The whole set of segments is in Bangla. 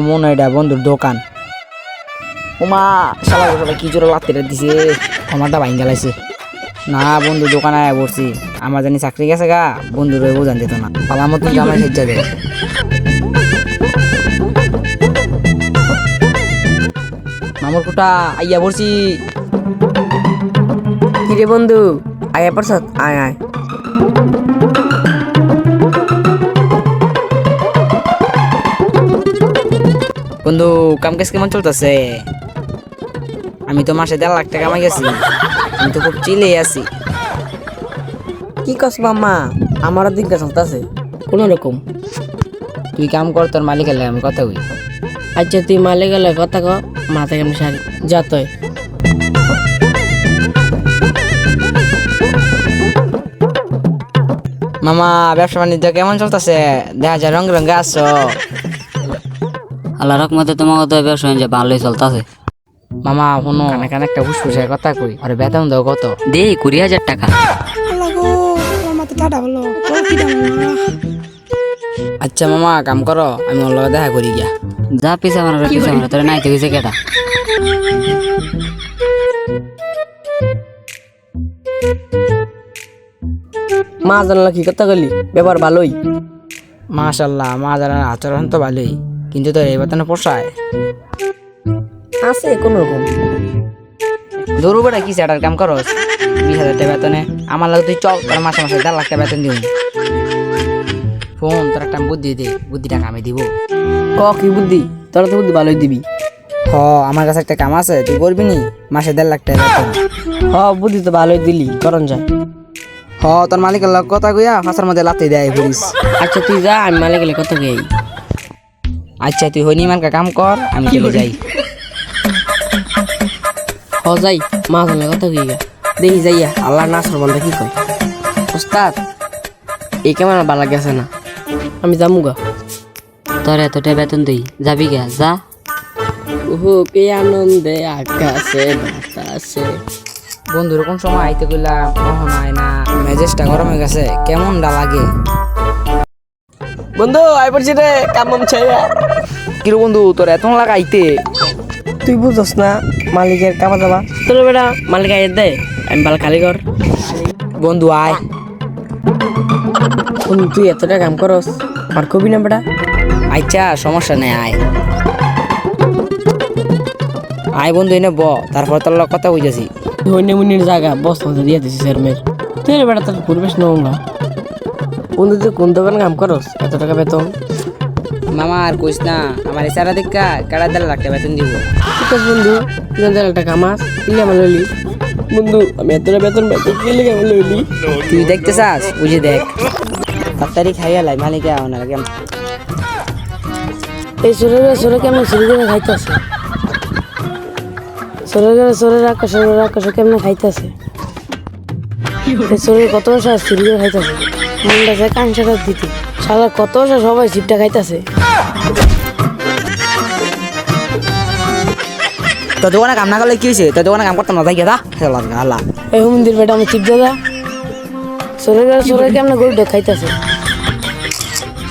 মনে এটা বন্ধুর দোকান। ওমা শালা সবাই কি জোরে লাত্তিটা দিছে, আমারটা ভাঙ গেলাইছে। না বন্ধু দোকানে আয়া পড়ছি, আমার জানি চাকরি গেছে গা, বন্ধুর বোঝান দিত না, পালা মতন জামাই সেজ্জা দেয়। মামুর কুটা আইয়া পড়ছি। কিরে বন্ধু আয়া পড়ছ? আয় আয়। বন্ধু কাম কাজ কেমন চলতেছে? আমি তো মাসে 1.5 লাখ টাকা কামাই গেছি, আমি তো খুব চিলে আছি। কি কস মামা? আমারও দিনটা চলতেছে কোনো রকম। তুই কাম কর, তোর মালিকের লাগে আমি কথা কই। আচ্ছা তুই মালে গেলে কথা ক, মাথা কেমন সারি যা তুই। মামা ব্যবসা বাণিজ্য কেমন চলতেছে? দেখা যায় রঙে রঙে আসছো। আল্লাহ রহমতে তোমাকে তো ব্যবসা বাণিজ্য ভালোই চলতেছে। মামা শোনো, কানে কানে একটা ফুসফুসের কথা কই, আরে বেতন দাও কত? দে 20,000 টাকা। আচ্ছা মামা কাম করো, আমি ওর লগে দেখা করি গিয়া। যা পিছা মারা তোর নাইতে গেছে কেটা? মা জানলা কি কথা বলি, ব্যাপার ভালোই। মাশাল্লাহ, মা জানার আচরণ তো ভালোই, কিন্তু তোর এই বেতনে পোষায়? আছে কোন রকম। দৌড়ু বেড়া কি সেটার কাম করস? 20,000 টাকা বেতনে আমার লাগে তুই চল, তোর মাসে মাসে 1.5 লাখ টাকা বেতন দিব। ফোন তোর একটা বুদ্ধি দে, বুদ্ধিটা কামে দিব। ক কি বুদ্ধি? তোরা তো বুদ্ধি ভালোই দিবি। হ আমার কাছে একটা কাম আছে, তুই করবি নি? মাসে 1.5 লাখ টাকা বেতন। হ বুদ্ধি তো ভালোই দিলি, করন যায়। হ তোর মালিকের লগ কথা কইয়া ফাঁসার মধ্যে লাত্তি দেয় পুলিশ। আচ্ছা তুই যা, আমি মালে গেলে কত গেই। আচ্ছা তুই হইনি মানকা কাম কর, আমি চলে যাই। হ যাই, মা জানলা কত গেই গা দেখি যাইয়া আল্লাহ নাসর বন্ধ কি কয়। ওস্তাদ এই কেমন ভালো লাগেছে না, আমি যামু গা। তোর এতটা বেতন দেই, যাবি গা যা। ওহো কে আনন্দে আকাশে বাতাসে। বন্ধুর কোন সময় আইতে কইলাম কখন আয় না, মেজাজটা গরম হয়ে গেছে, কেমনটা লাগে। বন্ধু আই পড়ছি রে, কাম ছাইয়া। কিরে বন্ধু তোর এত লাগা আইতে? তুই বুঝছ না মালিকের কামা যাবা, তোর বেটা মালিক আইয়ে দে, আমি বাল খালি কর। বন্ধু আয়। বন্ধু তুই এতটা কাম করস, আর কবি না বেটা। আচ্ছা সমস্যা নেই, আয় আয় বন্ধু এনে ব, তারপর তোর লগ কথা বুঝেছি। হইনে মুনির জায়গা বস্তা দিয়ে দিছি চেয়ারম্যান। তুই রে বেটা তোর পরিবেশ নোংরা। বন্ধু তুই কোন দোকানে কাম করস, এত টাকা বেতন? মামা আর কইস না, আমার ইশারা দেখা কাড়া 1.5 লাখ টাকা বেতন দিব। ঠিক আছে বন্ধু, তুই 1.5 টাকা আমার কিলে আমার লইলি। বন্ধু আমি এতটা বেতন পাই, তুই কিলে আমার লইলি। তুই দেখতে চাস, বুঝে দেখ। তাড়াতাড়ি খাইয়া লাই, মালিকে আও না কেমন। এই সরে কেমন চুরি করে খাইতেছে? সরে আকাশে কেমন খাইতেছে? সরে কত বছর চুরি করে খাইতেছে, মনটা চায় কাঁচাটা দিতে। সারা কত বছর সবাই চিপটা খাইতেছে। তোর দোকানে কাম না করলে কি হয়েছে? তোর দোকানে কাম করতাম না, যাই গেদা আল্লাহ। এই হুমন্দির বেটা আমার চিপ দাদা, সরে কেমন গরুটা খাইতেছে।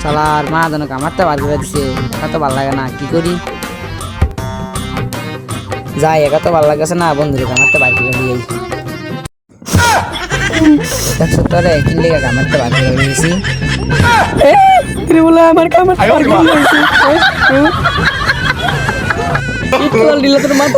শালার মা যেন কামারটা বার করে দিছে, একা তো ভালো লাগে না, কি করি? যাই, একা তো ভালো লাগছে না, বন্ধুরে কামারটা বার করে দিয়ে দেখছো তোরে কিনলে কামারটা বার করে দিয়েছি। বলে আমার কামার দিলে তোর মাথা